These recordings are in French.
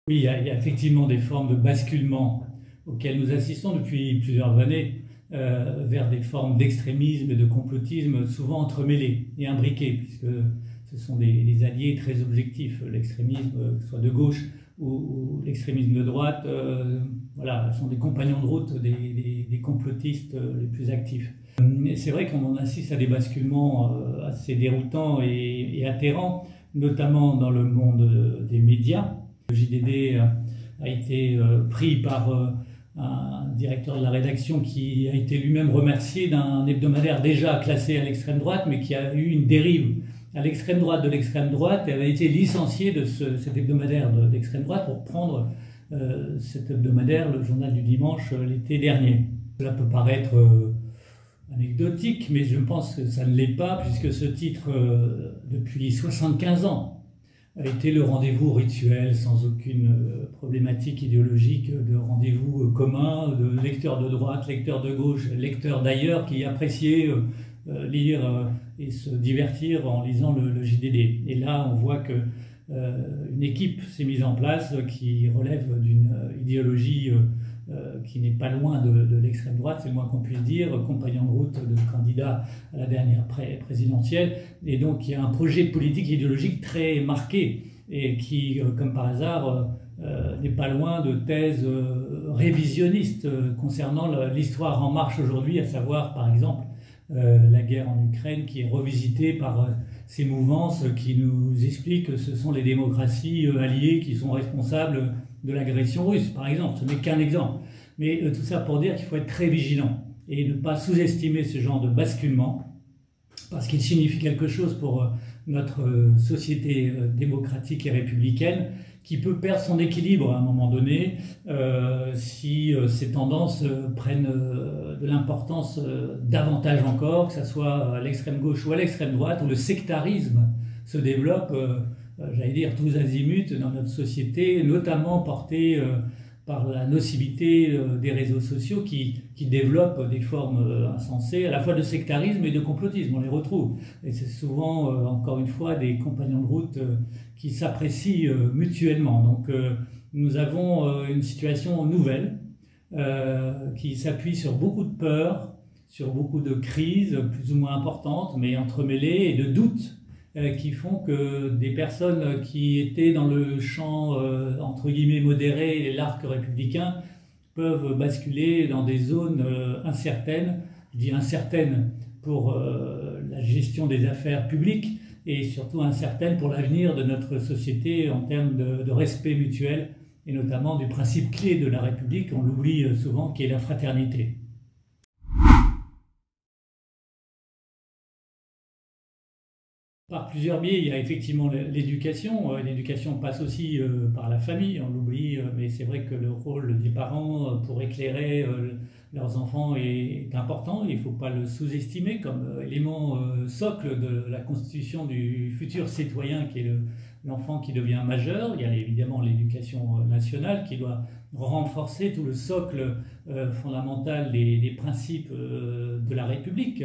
Oui, il y a effectivement des formes de basculement auxquelles nous assistons depuis plusieurs années vers des formes d'extrémisme et de complotisme souvent entremêlés et imbriqués, puisque ce sont des alliés très objectifs. L'extrémisme, que ce soit de gauche ou l'extrémisme de droite, voilà, sont des compagnons de route des complotistes les plus actifs. C'est vrai qu'on assiste à des basculements assez déroutants et atterrants, notamment dans le monde des médias. Le JDD a été pris par un directeur de la rédaction qui a été lui-même remercié d'un hebdomadaire déjà classé à l'extrême droite, mais qui a eu une dérive à l'extrême droite de l'extrême droite et avait été licencié de cet hebdomadaire d'extrême droite pour prendre cet hebdomadaire, le journal du dimanche, l'été dernier. Cela peut paraître anecdotique, mais je pense que ça ne l'est pas, puisque ce titre, depuis 75 ans, a été le rendez-vous rituel, sans aucune problématique idéologique, de rendez-vous commun, de lecteurs de droite, lecteurs de gauche, lecteurs d'ailleurs, qui appréciaient lire et se divertir en lisant le JDD. Et là, on voit que une équipe s'est mise en place qui relève d'une idéologie qui n'est pas loin de l'extrême droite, c'est le moins qu'on puisse dire, compagnon de route de candidat à la dernière présidentielle. Et donc il y a un projet politique et idéologique très marqué et qui, comme par hasard, n'est pas loin de thèses révisionnistes concernant l'histoire en marche aujourd'hui, à savoir par exemple la guerre en Ukraine, qui est revisitée par ces mouvances qui nous expliquent que ce sont les démocraties alliées qui sont responsables de l'agression russe, par exemple. Ce n'est qu'un exemple. Mais tout ça pour dire qu'il faut être très vigilant et ne pas sous-estimer ce genre de basculement, parce qu'il signifie quelque chose pour notre société démocratique et républicaine, qui peut perdre son équilibre à un moment donné si ces tendances prennent de l'importance davantage encore, que ce soit à l'extrême gauche ou à l'extrême droite, où le sectarisme se développe, j'allais dire, tous azimuts dans notre société, notamment porté par la nocivité des réseaux sociaux qui développent des formes insensées, à la fois de sectarisme et de complotisme, on les retrouve. Et c'est souvent, encore une fois, des compagnons de route qui s'apprécient mutuellement. Donc nous avons une situation nouvelle qui s'appuie sur beaucoup de peurs, sur beaucoup de crises plus ou moins importantes, mais entremêlées, et de doutes qui font que des personnes qui étaient dans le champ entre guillemets modéré et l'arc républicain peuvent basculer dans des zones incertaines. Je dis incertaines pour la gestion des affaires publiques et surtout incertaines pour l'avenir de notre société en termes de respect mutuel et notamment du principe clé de la République, on l'oublie souvent, qui est la fraternité. Par plusieurs biais, il y a effectivement l'éducation. L'éducation passe aussi par la famille, on l'oublie, mais c'est vrai que le rôle des parents pour éclairer leurs enfants est important. Il ne faut pas le sous-estimer comme élément socle de la constitution du futur citoyen qui est l'enfant qui devient majeur. Il y a évidemment l'éducation nationale qui doit renforcer tout le socle fondamental des principes de la République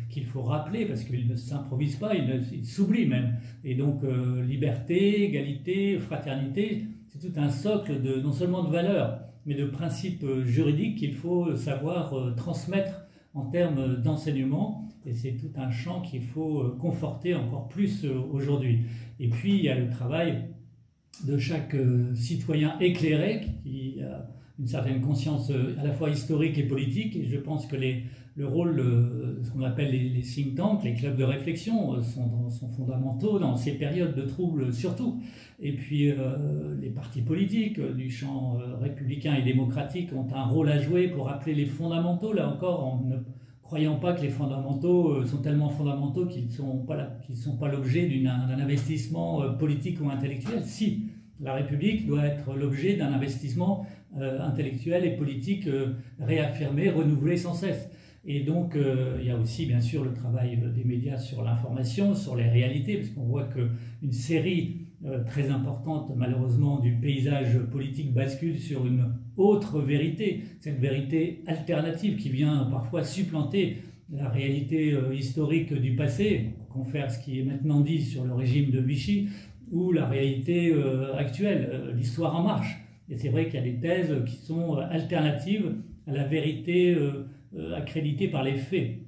qu'il faut rappeler parce qu'ils ne s'improvisent pas, ils s'oublient même. Et donc liberté, égalité, fraternité, c'est tout un socle non seulement de valeurs, mais de principes juridiques qu'il faut savoir transmettre en termes d'enseignement. Et c'est tout un champ qu'il faut conforter encore plus aujourd'hui. Et puis il y a le travail de chaque citoyen éclairé qui a une certaine conscience à la fois historique et politique. Et je pense que le rôle de ce qu'on appelle les think tanks, les clubs de réflexion, sont fondamentaux dans ces périodes de troubles surtout. Et puis les partis politiques du champ républicain et démocratique ont un rôle à jouer pour rappeler les fondamentaux, là encore, en ne croyant pas que les fondamentaux sont tellement fondamentaux qu'ils ne sont pas l'objet d'un investissement politique ou intellectuel. Si, la République doit être l'objet d'un investissement intellectuel et politique réaffirmé, renouvelé sans cesse. Et donc, il y a aussi, bien sûr, le travail des médias sur l'information, sur les réalités, parce qu'on voit qu'une série très importante, malheureusement, du paysage politique bascule sur une autre vérité, cette vérité alternative qui vient parfois supplanter la réalité historique du passé, confère ce qui est maintenant dit sur le régime de Vichy, ou la réalité actuelle, l'histoire en marche. Et c'est vrai qu'il y a des thèses qui sont alternatives à la vérité accréditée par les faits.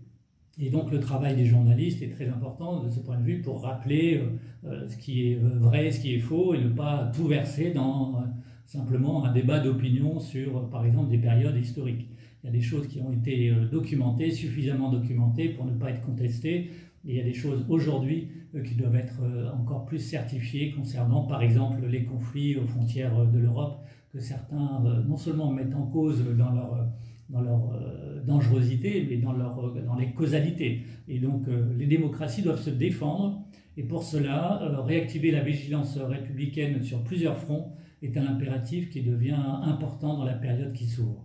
Et donc le travail des journalistes est très important de ce point de vue pour rappeler ce qui est vrai, ce qui est faux, et ne pas tout verser dans simplement un débat d'opinion sur, par exemple, des périodes historiques. Il y a des choses qui ont été documentées, suffisamment documentées pour ne pas être contestées, et il y a des choses aujourd'hui qui doivent être encore plus certifiées concernant, par exemple, les conflits aux frontières de l'Europe, que certains non seulement mettent en cause dans leur dangerosité, mais dans les causalités. Et donc les démocraties doivent se défendre, et pour cela, réactiver la vigilance républicaine sur plusieurs fronts est un impératif qui devient important dans la période qui s'ouvre.